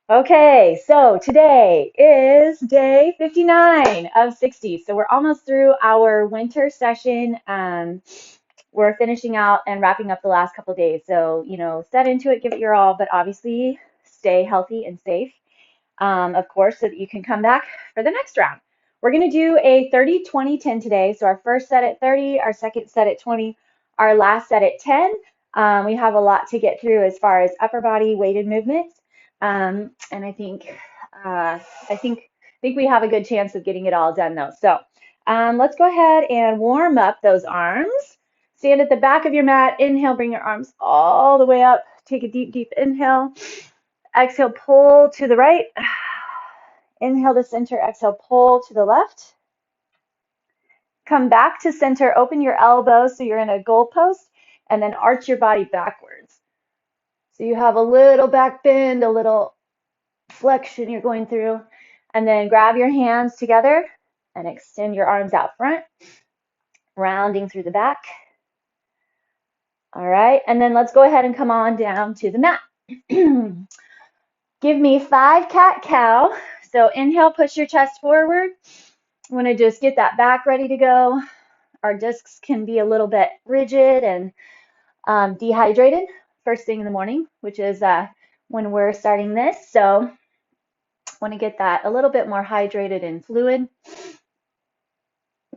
Okay, so today is day 59 of 60. So we're almost through our winter session. We're finishing out and wrapping up the last couple of days. So, set into it, give it your all, but obviously stay healthy and safe, of course, so that you can come back for the next round. We're going to do a 30, 20, 10 today. So our first set at 30, our second set at 20, our last set at 10. We have a lot to get through as far as upper body weighted movements. And I think we have a good chance of getting it all done though. So let's go ahead and warm up those arms. Stand at the back of your mat. Inhale, bring your arms all the way up. Take a deep, deep inhale. Exhale, pull to the right. Inhale to center. Exhale, pull to the left. Come back to center. Open your elbows so you're in a goalpost, and then arch your body backwards. So you have a little back bend, a little flexion you're going through, and then grab your hands together and extend your arms out front, rounding through the back. All right, and then let's go ahead and come on down to the mat. Give me 5 cat-cow. So inhale, push your chest forward. I want to just get that back ready to go. Our discs can be a little bit rigid and dehydrated first thing in the morning, which is when we're starting this. So want to get that a little bit more hydrated and fluid.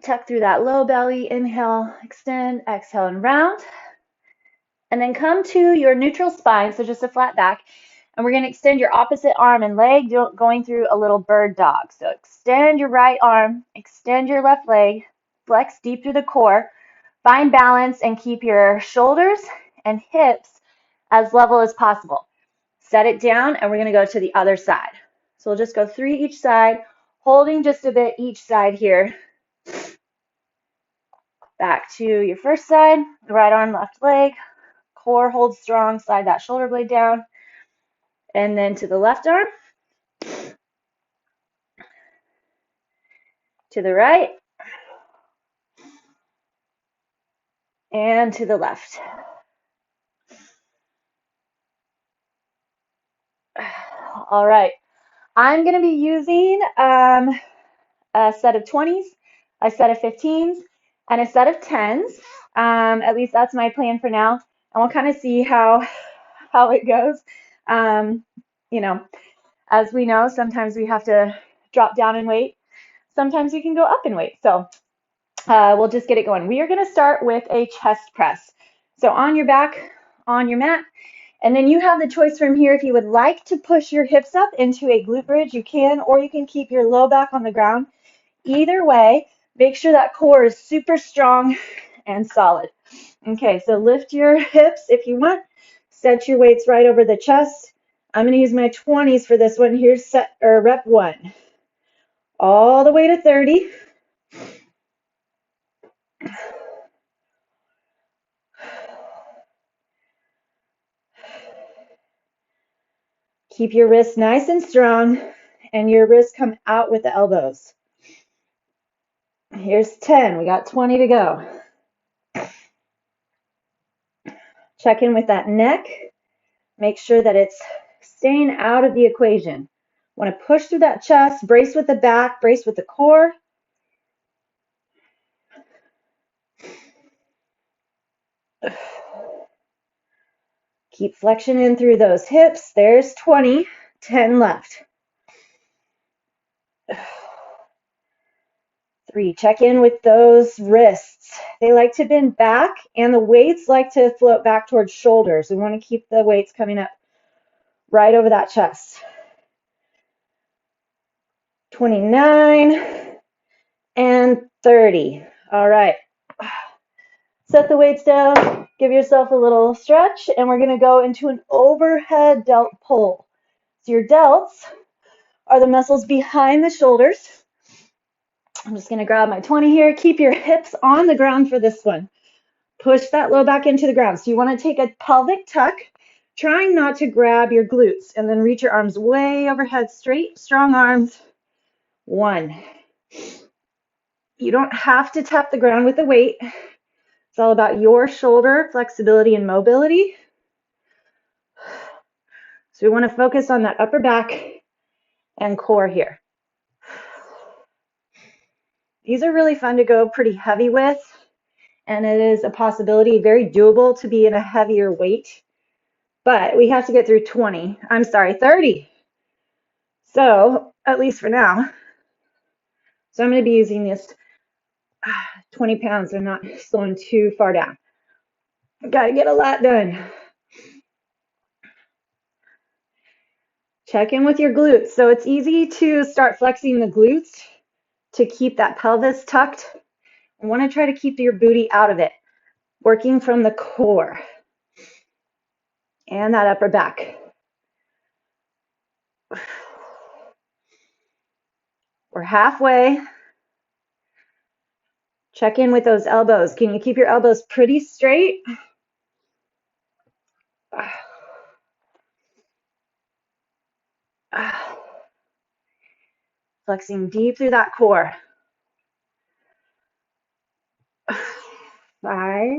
Tuck through that low belly. Inhale, extend, exhale, and round. And then come to your neutral spine, so just a flat back. And we're going to extend your opposite arm and leg, going through a little bird dog. So extend your right arm, extend your left leg, flex deep through the core. Find balance and keep your shoulders and hips as level as possible. Set it down, and we're going to go to the other side. So we'll just go 3 each side, holding just a bit each side here. Back to your first side, right arm, left leg. Core holds strong, slide that shoulder blade down. And then to the left arm, to the right, and to the left. All right, I'm going to be using a set of 20s, a set of 15s, and a set of 10s. At least that's my plan for now. And we'll kind of see how it goes. You know, as we know, sometimes we have to drop down in weight. Sometimes we can go up in weight. So we'll just get it going. We are going to start with a chest press. So on your back, on your mat, and then you have the choice from here. If you would like to push your hips up into a glute bridge, you can, or you can keep your low back on the ground. Either way, make sure that core is super strong and solid. Okay, so lift your hips if you want. Set your weights right over the chest. I'm going to use my 20s for this one. Here's rep 1. All the way to 30. Keep your wrists nice and strong, and your wrists come out with the elbows. Here's 10. We got 20 to go. Check in with that neck. Make sure that it's staying out of the equation. Want to push through that chest, brace with the back, brace with the core. Keep flexion in through those hips. There's 20, 10 left. 3, check in with those wrists. They like to bend back, and the weights like to float back towards shoulders. We want to keep the weights coming up right over that chest. 29 and 30. All right. Set the weights down, give yourself a little stretch, and we're going to go into an overhead delt pull. So your delts are the muscles behind the shoulders. I'm just going to grab my 20 here. Keep your hips on the ground for this one. Push that low back into the ground. So you want to take a pelvic tuck, trying not to grab your glutes, and then reach your arms way overhead, straight, strong arms. 1. You don't have to tap the ground with the weight. It's all about your shoulder flexibility and mobility. So we want to focus on that upper back and core here. These are really fun to go pretty heavy with, and it is a possibility, very doable to be in a heavier weight, but we have to get through 30. So, at least for now. So I'm going to be using this 20 pounds. I'm not slowing too far down. Got to get a lot done. Check in with your glutes. So it's easy to start flexing the glutes to keep that pelvis tucked. You want to try to keep your booty out of it, working from the core and that upper back. We're halfway. Check in with those elbows. Can you keep your elbows pretty straight? Flexing deep through that core. 5.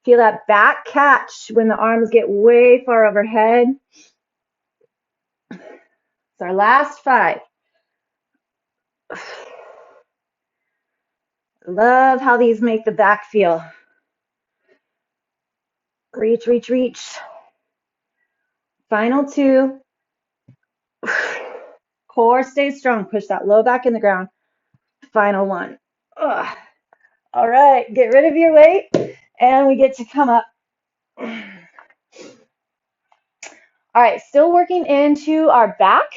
Feel that back catch when the arms get way far overhead. It's our last 5. Love how these make the back feel. Reach, reach, reach. Final 2. Core stays strong. Push that low back in the ground. Final 1. Ugh. All right, get rid of your weight, and we get to come up. All right, still working into our back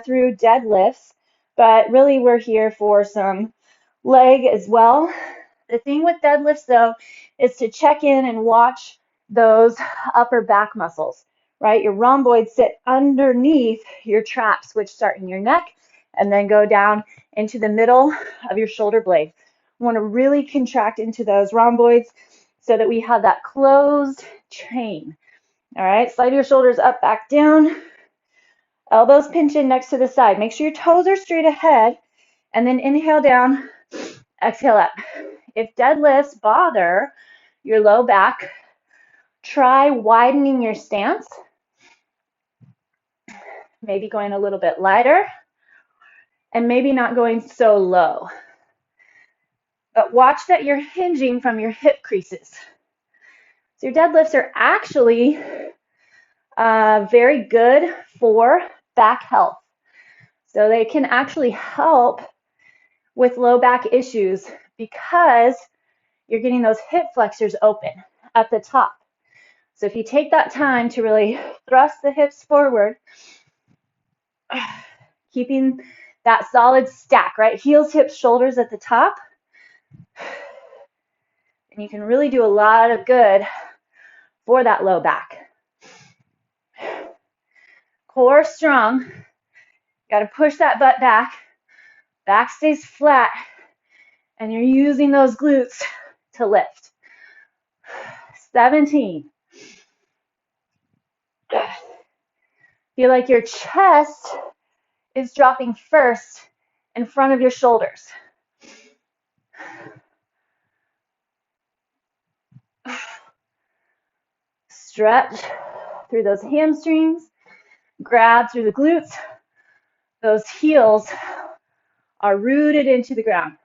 through deadlifts, but really we're here for some leg as well. The thing with deadlifts, though, is to check in and watch those upper back muscles, right? Your rhomboids sit underneath your traps, which start in your neck and then go down into the middle of your shoulder blade. We want to really contract into those rhomboids so that we have that closed chain. All right, slide your shoulders up, back down. Elbows pinch in next to the side. Make sure your toes are straight ahead, and then inhale down, exhale up. If deadlifts bother your low back, try widening your stance. Maybe going a little bit lighter, and maybe not going so low. But watch that you're hinging from your hip creases. So your deadlifts are actually very good for back health. So they can actually help with low back issues because you're getting those hip flexors open at the top. So if you take that time to really thrust the hips forward, keeping that solid stack, right? Heels, hips, shoulders at the top, and you can really do a lot of good for that low back. Core strong. Got to push that butt back. Back stays flat, and you're using those glutes to lift. 17. Feel like your chest is dropping first in front of your shoulders. Stretch through those hamstrings. Grab through the glutes. Those heels are rooted into the ground.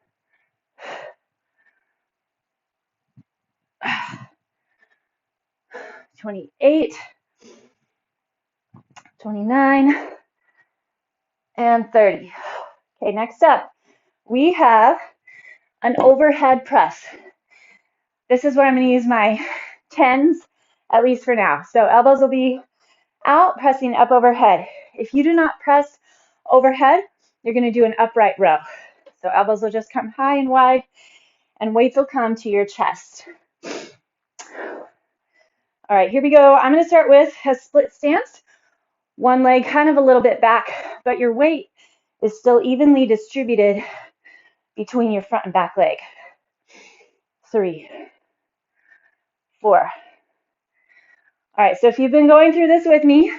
28, 29, and 30. Okay, next up, we have an overhead press. This is where I'm going to use my 10s, at least for now. So elbows will be out, pressing up overhead. If you do not press overhead, you're going to do an upright row. So elbows will just come high and wide, and weights will come to your chest. All right, here we go. I'm going to start with a split stance. One leg kind of a little bit back, but your weight is still evenly distributed between your front and back leg. 3, 4. All right, so if you've been going through this with me,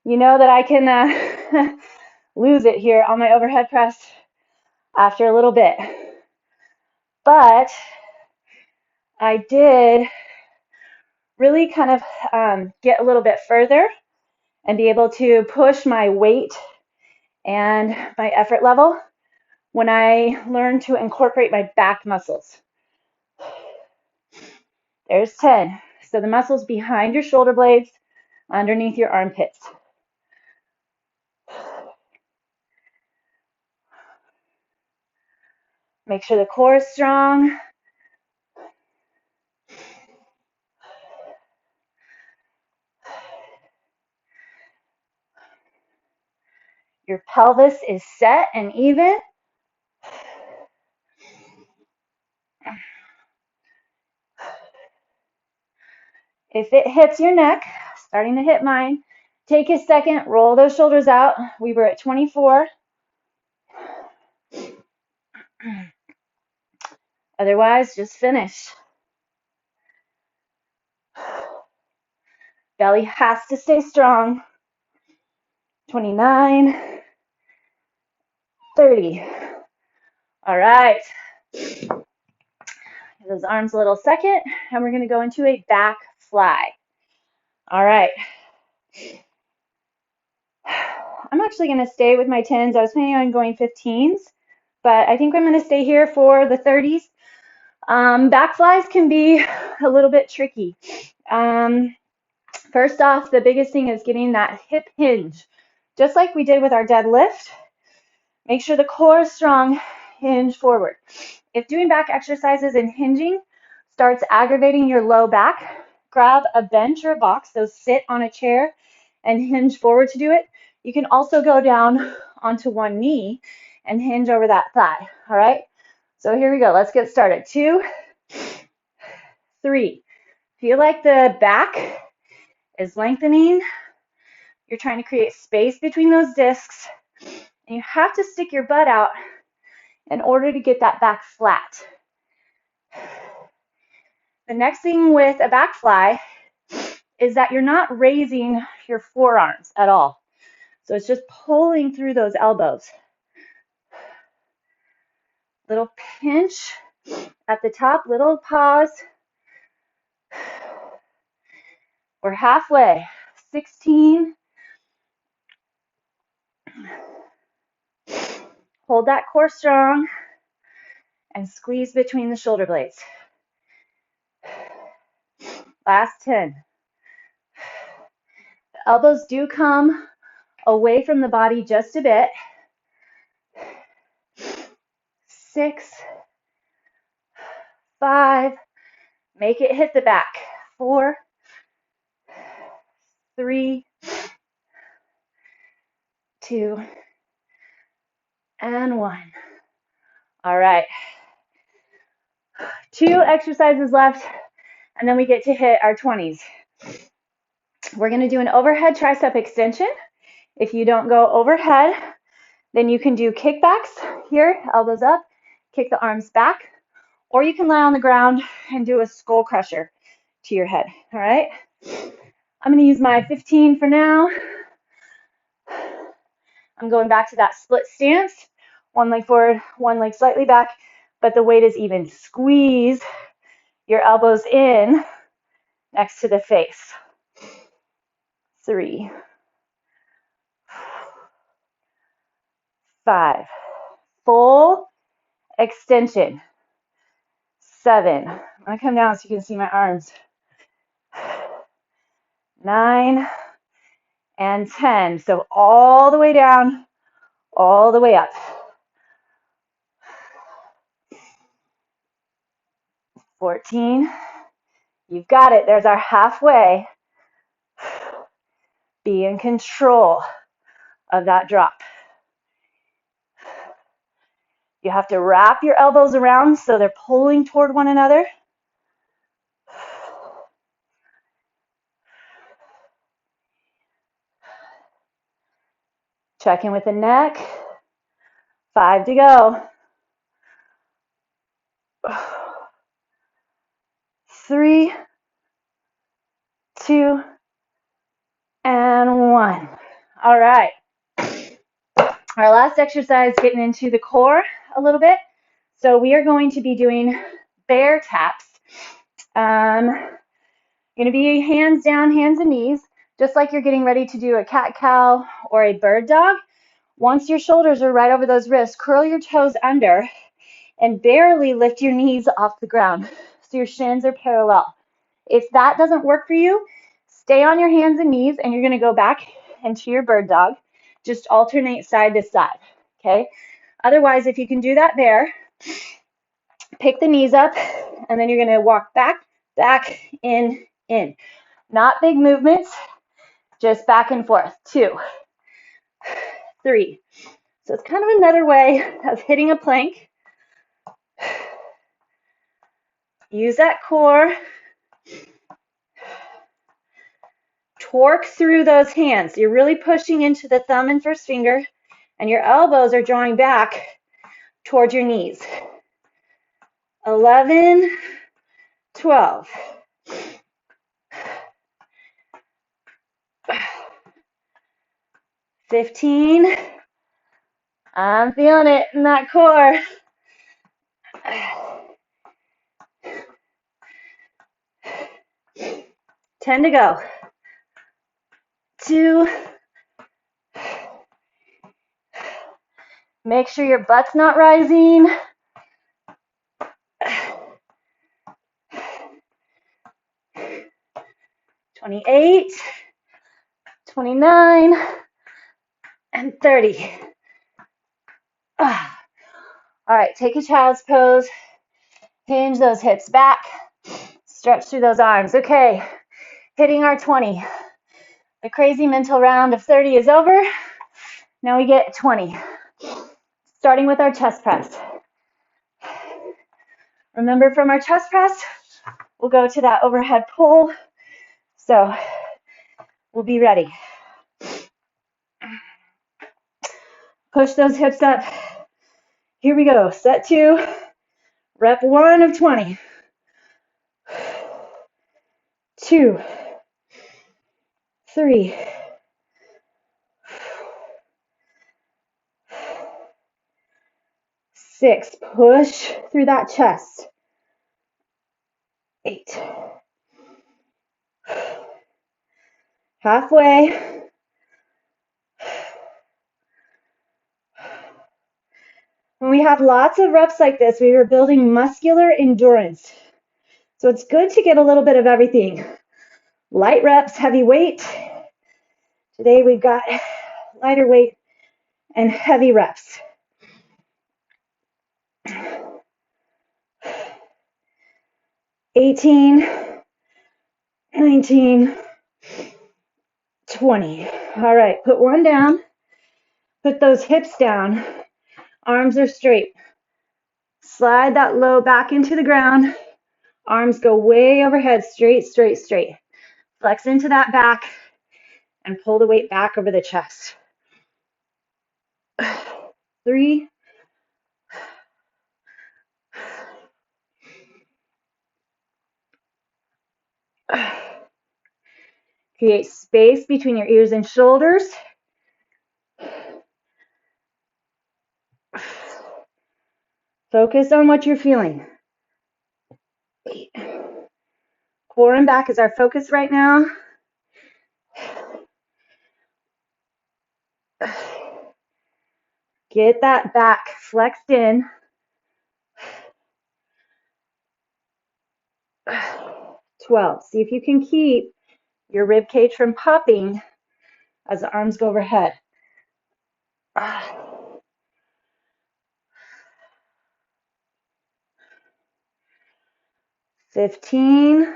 you know that I can lose it here on my overhead press after a little bit. But I did really kind of get a little bit further and be able to push my weight and my effort level when I learned to incorporate my back muscles. There's 10. So the muscles behind your shoulder blades, underneath your armpits. Make sure the core is strong. Your pelvis is set and even. If it hits your neck, starting to hit mine, take a second, roll those shoulders out. We were at 24. Otherwise, just finish. Belly has to stay strong. 29, 30. All right. Give those arms a little second, and we're going to go into a back fly. All right. I'm actually going to stay with my 10s. I was planning on going 15s, but I think I'm going to stay here for the 30s. Back flies can be a little bit tricky. First off, the biggest thing is getting that hip hinge. Just like we did with our deadlift, make sure the core is strong, hinge forward. If doing back exercises and hinging starts aggravating your low back, grab a bench or a box, so sit on a chair and hinge forward to do it. You can also go down onto one knee and hinge over that thigh, all right? So here we go, let's get started. 2, 3. Feel like the back is lengthening. You're trying to create space between those discs, and you have to stick your butt out in order to get that back flat. The next thing with a back fly is that you're not raising your forearms at all. So it's just pulling through those elbows. Little pinch at the top, little pause. We're halfway. 16. Hold that core strong and squeeze between the shoulder blades. Last 10. The elbows do come away from the body just a bit. 6, 5. Make it hit the back. 4, 3, 2, and 1. All right. 2 exercises left, and then we get to hit our 20s. We're going to do an overhead tricep extension. If you don't go overhead, then you can do kickbacks here, elbows up, kick the arms back, or you can lie on the ground and do a skull crusher to your head. All right. I'm going to use my 15 for now. I'm going back to that split stance, one leg forward, one leg slightly back, but the weight is even. Squeeze your elbows in next to the face. 3, 5, full extension. 7, I'm going to come down so you can see my arms. 9, and 10. So all the way down, all the way up. 14, you've got it. There's our halfway. Be in control of that drop. You have to wrap your elbows around so they're pulling toward one another. Check in with the neck. 5 to go. 3, 2, and 1. All right. Our last exercise, getting into the core a little bit. So we are going to be doing bear taps. Going to be hands down, hands and knees, just like you're getting ready to do a cat-cow or a bird dog. Once your shoulders are right over those wrists, curl your toes under and barely lift your knees off the ground so your shins are parallel. If that doesn't work for you, stay on your hands and knees and you're going to go back into your bird dog. Just alternate side to side, okay? Otherwise, if you can do that bear, pick the knees up and then you're going to walk back, back, in. Not big movements, just back and forth. 2, 3. So it's kind of another way of hitting a plank. Use that core. Torque through those hands. You're really pushing into the thumb and first finger, and your elbows are drawing back towards your knees. 11, 12. 15. I'm feeling it in that core. 10 to go. 2. Make sure your butt's not rising. 28, 29, and 30. All right, take a child's pose. Hinge those hips back. Stretch through those arms. Okay, hitting our 20. The crazy mental round of 30 is over. Now we get 20. Starting with our chest press. Remember, from our chest press, we'll go to that overhead pull. So we'll be ready. Push those hips up. Here we go. Set 2. Rep 1 of 20. 2, 3, 6. Push through that chest. 8. Halfway. 'When we have lots of reps like this, we are building muscular endurance. So it's good to get a little bit of everything. Light reps, heavy weight. Today we've got lighter weight and heavy reps. 18, 19, 20. All right, put one down. Put those hips down. Arms are straight. Slide that low back into the ground. Arms go way overhead, straight, straight, straight. Flex into that back and pull the weight back over the chest. 3, 2. Create space between your ears and shoulders. Focus on what you're feeling. 8. Core and back is our focus right now. Get that back flexed in. 12. See if you can keep your rib cage from popping as the arms go overhead. 15.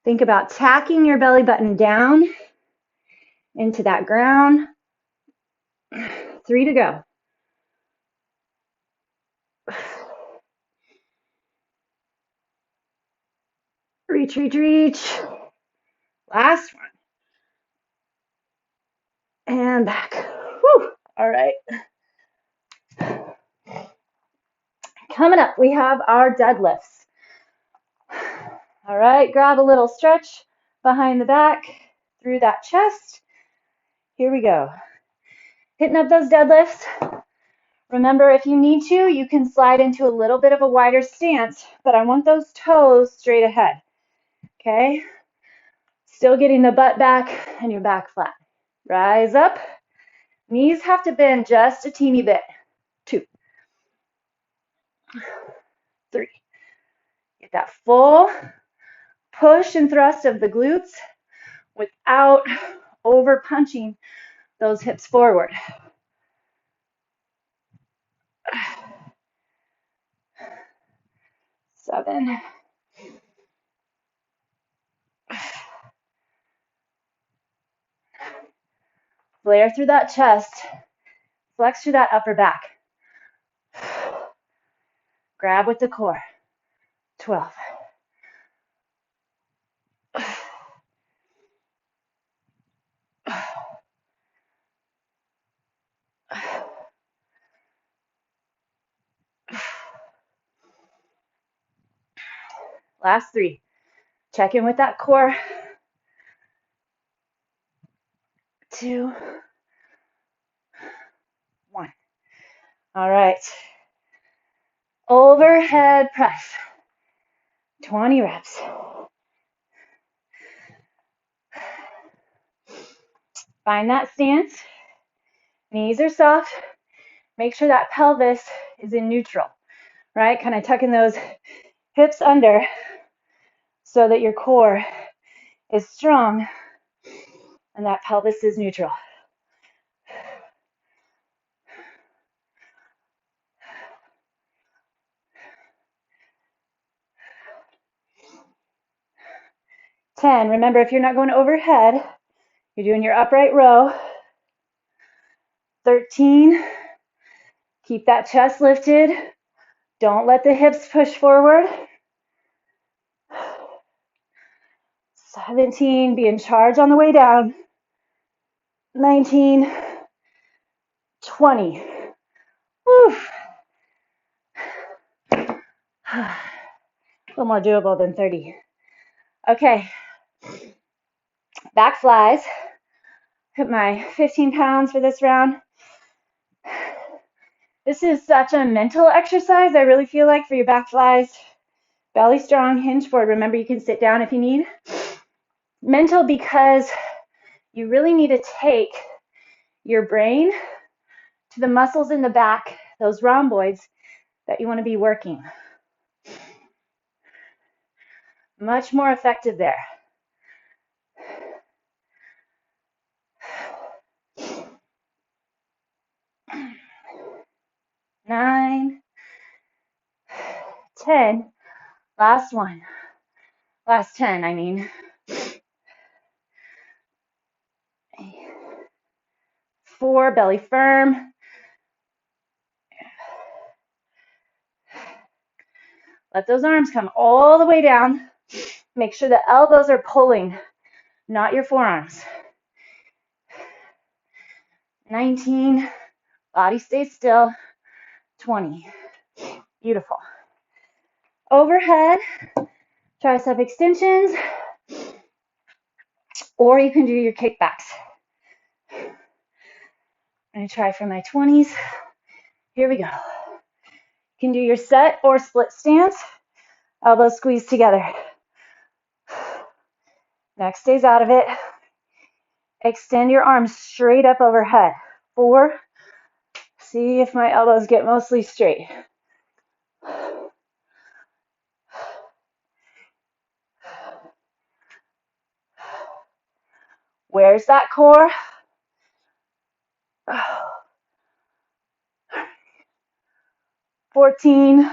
Think about tacking your belly button down into that ground. 3 to go. Reach, reach, reach. Last one. And back. Whew. All right. Coming up, we have our deadlifts. All right, grab a little stretch behind the back, through that chest. Here we go. Hitting up those deadlifts. Remember, if you need to, you can slide into a little bit of a wider stance, but I want those toes straight ahead, okay? Still getting the butt back and your back flat. Rise up. Knees have to bend just a teeny bit. 2, 3. Get that full push and thrust of the glutes without over punching those hips forward. 7. Flare through that chest. Flex through that upper back. Grab with the core. 12. Last 3. Check in with that core. 2, 1. All right. Overhead press. 20 reps. Find that stance. Knees are soft. Make sure that pelvis is in neutral, right? Kind of tucking those hips under so that your core is strong and that pelvis is neutral. Ten. Remember, if you're not going overhead, you're doing your upright row. 13. Keep that chest lifted. Don't let the hips push forward. 17. Be in charge on the way down. 19. 20. Whew. A little more doable than 30. Okay. Back flies. Hit my 15 pounds for this round. This is such a mental exercise, I really feel like, for your back flies. Belly strong, hinge forward. Remember, you can sit down if you need. Mental because you really need to take your brain to the muscles in the back, those rhomboids that you want to be working. Much more effective there. 9, 10. Last one. Last 10, I mean. 4, belly firm. Let those arms come all the way down. Make sure the elbows are pulling, not your forearms. 19, body stays still. 20, beautiful. Overhead, tricep extensions, or you can do your kickbacks. I'm gonna try for my 20s. Here we go. You can do your set or split stance, elbows squeezed together. Neck stays out of it. Extend your arms straight up overhead. 4, see if my elbows get mostly straight. Where's that core? 14.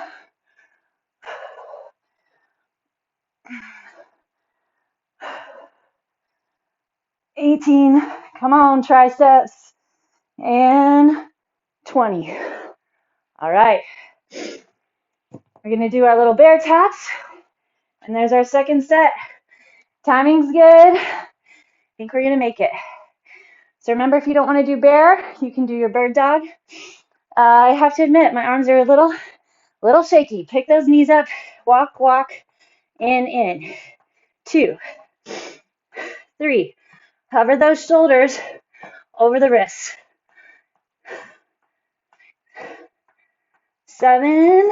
18. Come on, triceps. And 20. All right. We're going to do our little bear taps. And there's our second set. Timing's good. I think we're going to make it. So remember, if you don't want to do bear, you can do your bird dog. I have to admit, my arms are a little shaky. Pick those knees up. Walk In. 2, 3. Hover those shoulders over the wrists. 7.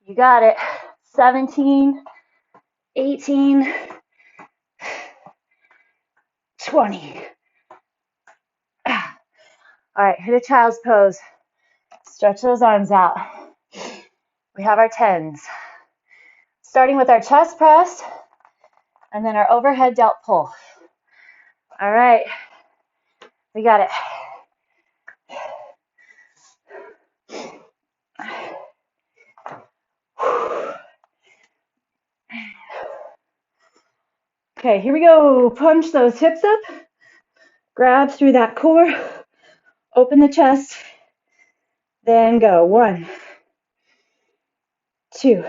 You got it. 17, 18, 20. All right, hit a child's pose. Stretch those arms out. We have our 10s. Starting with our chest press and then our overhead delt pull. All right, we got it. Okay, here we go. Punch those hips up. Grab through that core. Open the chest. Then go. 1, 2,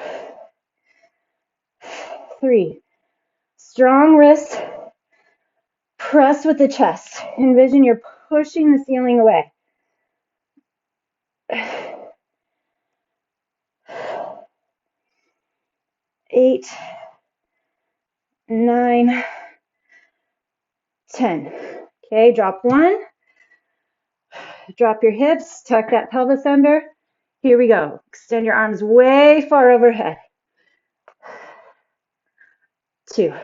3. Strong wrist. Press with the chest. Envision you're pushing the ceiling away. 8, 9, 10. Okay, drop 1. Drop your hips, tuck that pelvis under. Here we go. Extend your arms way far overhead. 2,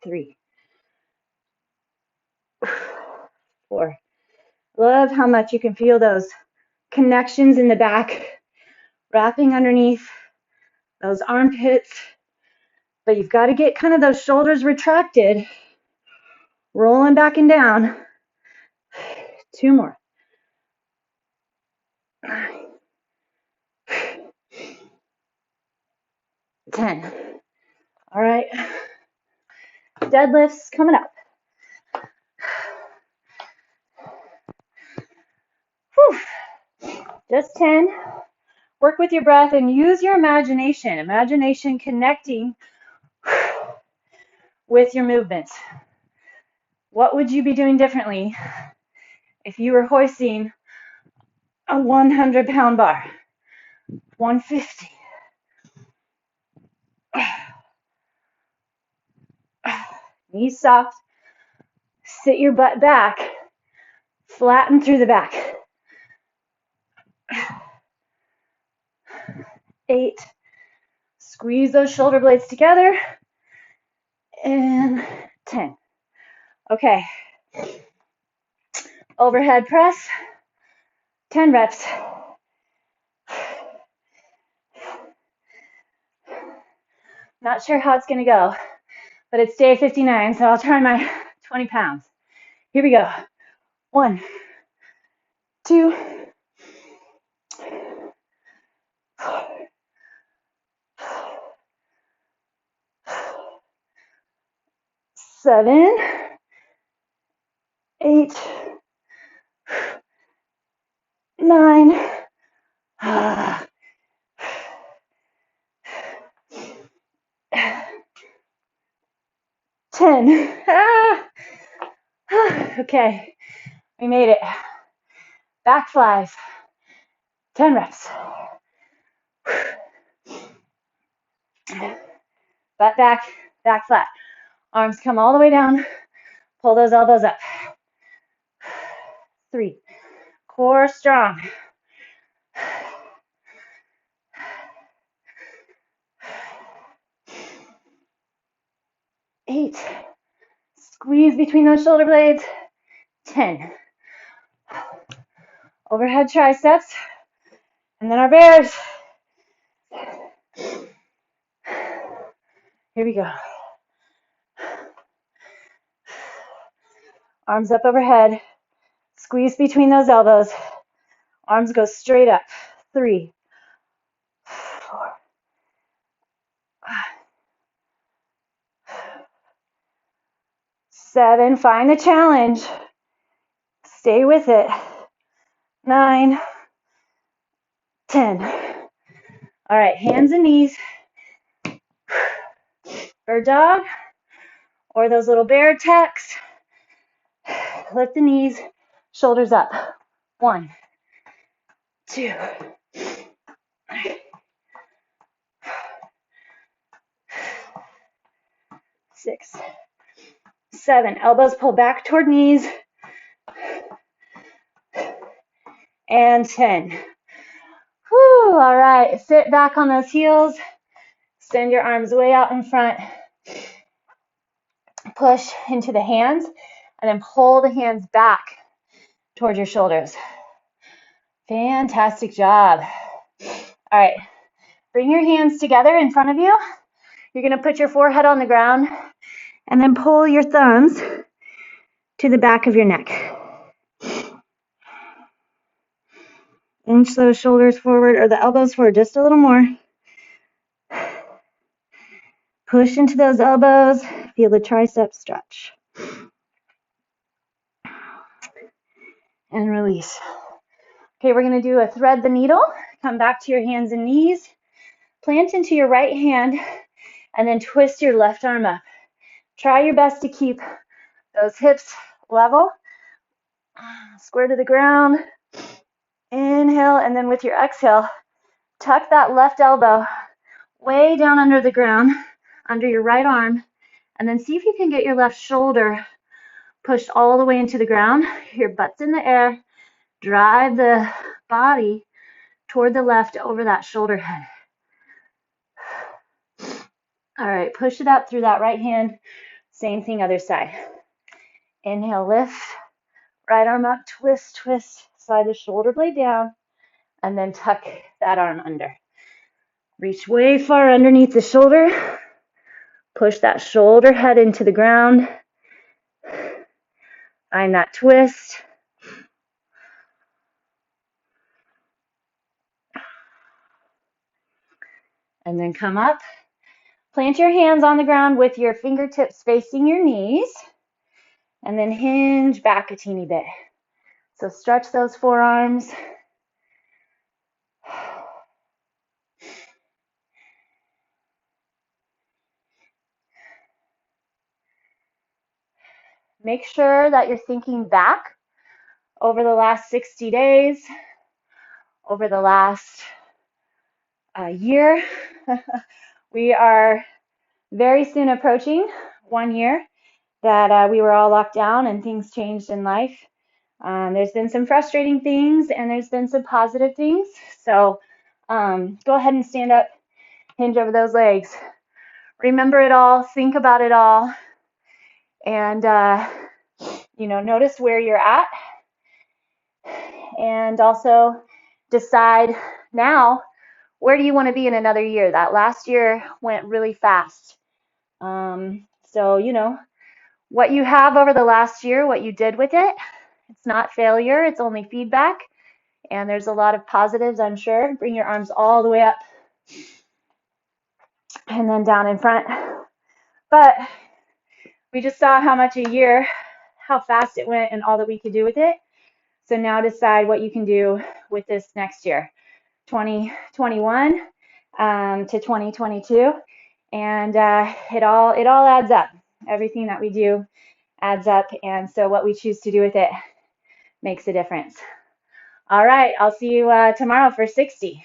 3, 4. Love how much you can feel those connections in the back, wrapping underneath those armpits. But you've got to get kind of those shoulders retracted, rolling back and down. 2 more. 10. All right. Deadlifts coming up. Whew. Just 10. Work with your breath and use your imagination. Imagination connecting with your movements. What would you be doing differently if you were hoisting a 100-pound bar? 150. Knees soft. Sit your butt back. Flatten through the back. 8. Squeeze those shoulder blades together. And 10. Okay. Overhead press. 10 reps. Not sure how it's going to go, but it's day 59, so I'll try my 20 pounds. Here we go. 1, 2, 7, 8, 9, 10. Okay, we made it. Back flies. 10 reps. Butt back, back flat. Arms come all the way down. Pull those elbows up. 3. Core strong. 8. Squeeze between those shoulder blades. 10. Overhead triceps. And then our bears. Here we go. Arms up overhead. Squeeze between those elbows. Arms go straight up. 3, 4, 7. Find the challenge. Stay with it. 9, 10. All right, hands and knees. Bird dog or those little bear techs. Lift the knees, shoulders up. 1, 2, 6, 7. Elbows pull back toward knees. And 10. Whew, all right, sit back on those heels. Extend your arms way out in front. Push into the hands and then pull the hands back toward your shoulders. Fantastic job. All right, bring your hands together in front of you. You're going to put your forehead on the ground and then pull your thumbs to the back of your neck. Inch those shoulders forward or the elbows forward just a little more. Push into those elbows. Feel the tricep stretch. And release. Okay, we're going to do a thread the needle. Come back to your hands and knees. Plant into your right hand and then twist your left arm up. Try your best to keep those hips level. Square to the ground. Inhale, and then with your exhale, tuck that left elbow way down under the ground, under your right arm, and then see if you can get your left shoulder pushed all the way into the ground. Your butt's in the air. Drive the body toward the left over that shoulder head. All right, push it up through that right hand. Same thing, other side. Inhale, lift. Right arm up, twist, twist. Slide the shoulder blade down, and then tuck that arm under. Reach way far underneath the shoulder. Push that shoulder head into the ground. Find that twist. And then come up. Plant your hands on the ground with your fingertips facing your knees. And then hinge back a teeny bit. So stretch those forearms. Make sure that you're thinking back over the last 60 days, over the last year. We are very soon approaching 1 year that we were all locked down and things changed in life. There's been some frustrating things and there's been some positive things. So go ahead and stand up, hinge over those legs. Remember it all, think about it all, and notice where you're at, and also decide now, where do you want to be in another year? That last year went really fast. So what you have over the last year, what you did with it, it's not failure, it's only feedback, and there's a lot of positives, I'm sure. Bring your arms all the way up and then down in front. But we just saw how much a year, how fast it went and all that we could do with it. So now decide what you can do with this next year, 2021 to 2022. And it all adds up. Everything that we do adds up. And so what we choose to do with it makes a difference. All right, I'll see you tomorrow for 60.